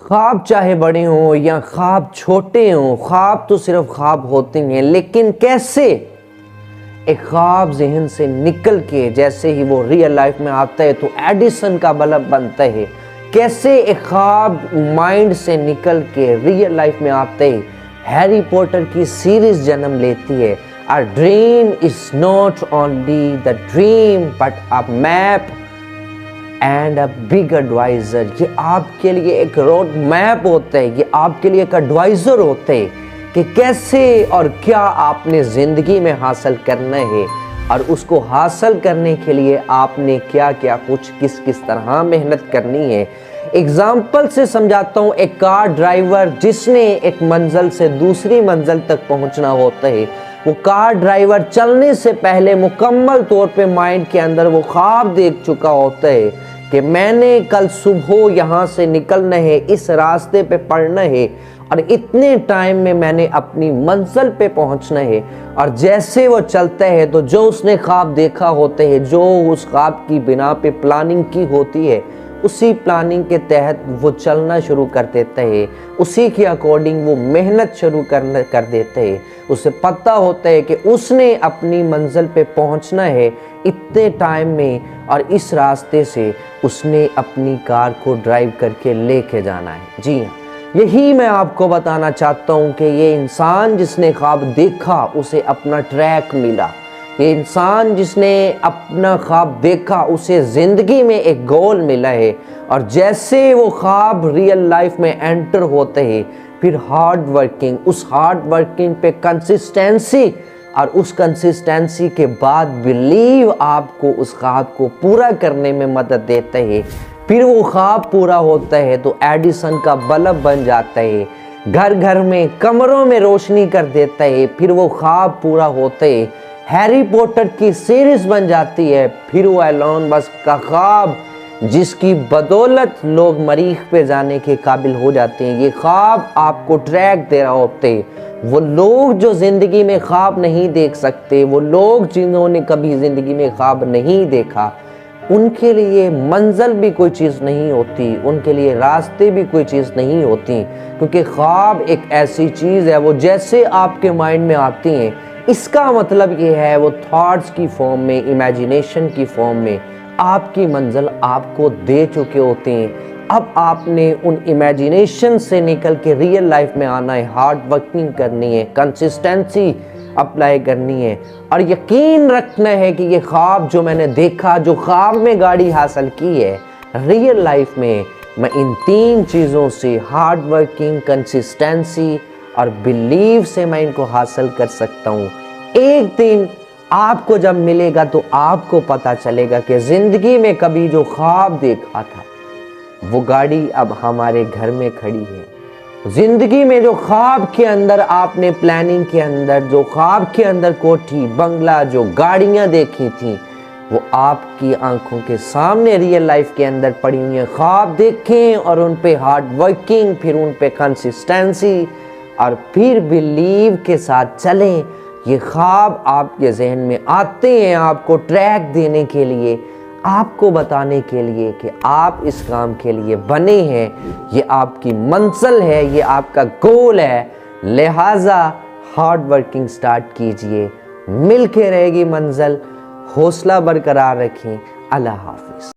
ख्वाब चाहे बड़े हों या ख्वाब छोटे हों, ख्वाब तो सिर्फ ख्वाब होते हैं, लेकिन कैसे एक ख्वाब जहन से निकल के जैसे ही वो रियल लाइफ में आता है तो एडिसन का बल्ब बनता है। कैसे एक ख्वाब माइंड से निकल के रियल लाइफ में आते ही हैरी पॉटर की सीरीज जन्म लेती है। A dream is not only the dream but a map and a big advisor. ये आपके लिए एक रोड मैप होता है, ये आपके लिए एक एडवाइजर होते हैं कि कैसे और क्या आपने ज़िंदगी में हासिल करना है और उसको हासिल करने के लिए आपने क्या क्या कुछ किस किस तरह मेहनत करनी है। एग्जाम्पल से समझाता हूँ। एक कार ड्राइवर जिसने एक मंजिल से दूसरी मंजिल तक पहुँचना होता है, वो कार ड्राइवर चलने से पहले मुकम्मल तौर पे माइंड के अंदर वो ख्वाब देख चुका होता है कि मैंने कल सुबह यहाँ से निकलना है, इस रास्ते पे पड़ना है और इतने टाइम में मैंने अपनी मंजिल पे पहुँचना है। और जैसे वो चलता है तो जो उसने ख्वाब देखा होता है, जो उस ख्वाब की बिना पे प्लानिंग की होती है, उसी प्लानिंग के तहत वो चलना शुरू कर देता है, उसी के अकॉर्डिंग वो मेहनत शुरू कर देता है। उसे पता होता है कि उसने अपनी मंजिल पे पहुंचना है इतने टाइम में और इस रास्ते से उसने अपनी कार को ड्राइव करके लेके जाना है। जी हाँ, यही मैं आपको बताना चाहता हूँ कि ये इंसान जिसने ख्वाब देखा उसे अपना ट्रैक मिला। ये इंसान जिसने अपना ख्वाब देखा उसे ज़िंदगी में एक गोल मिला है। और जैसे वो ख्वाब रियल लाइफ में एंटर होते हैं फिर हार्ड वर्किंग, उस हार्ड वर्किंग पे कंसिस्टेंसी और उस कंसिस्टेंसी के बाद बिलीव आपको उस ख्वाब को पूरा करने में मदद देता है। फिर वो ख्वाब पूरा होता है तो एडिसन का बल्ब बन जाता है, घर घर में कमरों में रोशनी कर देता है। फिर वो ख्वाब पूरा होते है हैरी पॉटर की सीरीज बन जाती है। फिर वो एलोन मस्क का ख्वाब जिसकी बदौलत लोग मरीख पे जाने के काबिल हो जाते हैं। ये ख्वाब आपको ट्रैक दे रहा होते हैं। वो लोग जो ज़िंदगी में ख्वाब नहीं देख सकते, वो लोग जिन्होंने कभी ज़िंदगी में ख्वाब नहीं देखा, उनके लिए मंजिल भी कोई चीज़ नहीं होती, उनके लिए रास्ते भी कोई चीज़ नहीं होती। क्योंकि ख्वाब एक ऐसी चीज़ है वो जैसे आपके माइंड में आती हैं, इसका मतलब ये है वो थॉट्स की फॉर्म में, इमेजिनेशन की फॉर्म में आपकी मंजिल आपको दे चुके होते हैं। अब आपने उन इमेजिनेशन से निकल के रियल लाइफ में आना है, हार्ड वर्किंग करनी है, कंसिस्टेंसी अप्लाई करनी है और यकीन रखना है कि ये ख्वाब जो मैंने देखा, जो ख्वाब में गाड़ी हासिल की है, रियल लाइफ में मैं इन 3 चीज़ों से हार्ड वर्किंग, कंसिस्टेंसी और बिलीव से मैं इनको हासिल कर सकता हूँ। एक दिन आपको जब मिलेगा तो आपको पता चलेगा कि ज़िंदगी में कभी जो ख्वाब देखा था वो गाड़ी अब हमारे घर में खड़ी है। ज़िंदगी में जो ख्वाब के अंदर आपने प्लानिंग के अंदर, जो ख्वाब के अंदर कोठी, बंगला, जो गाड़ियाँ देखी थी, वो आपकी आंखों के सामने रियल लाइफ के अंदर पड़ी हुई हैं। ख्वाब देखें और उन पे हार्ड वर्किंग, फिर उन पे कंसिस्टेंसी और फिर बिलीव के साथ चलें। ये ख्वाब आपके जहन में आते हैं आपको ट्रैक देने के लिए, आपको बताने के लिए कि आप इस काम के लिए बने हैं, ये आपकी मंजिल है, ये आपका गोल है। लिहाजा हार्ड वर्किंग स्टार्ट कीजिए, मिल के रहेगी मंजिल। हौसला बरकरार रखें। अल्लाह हाफिज़।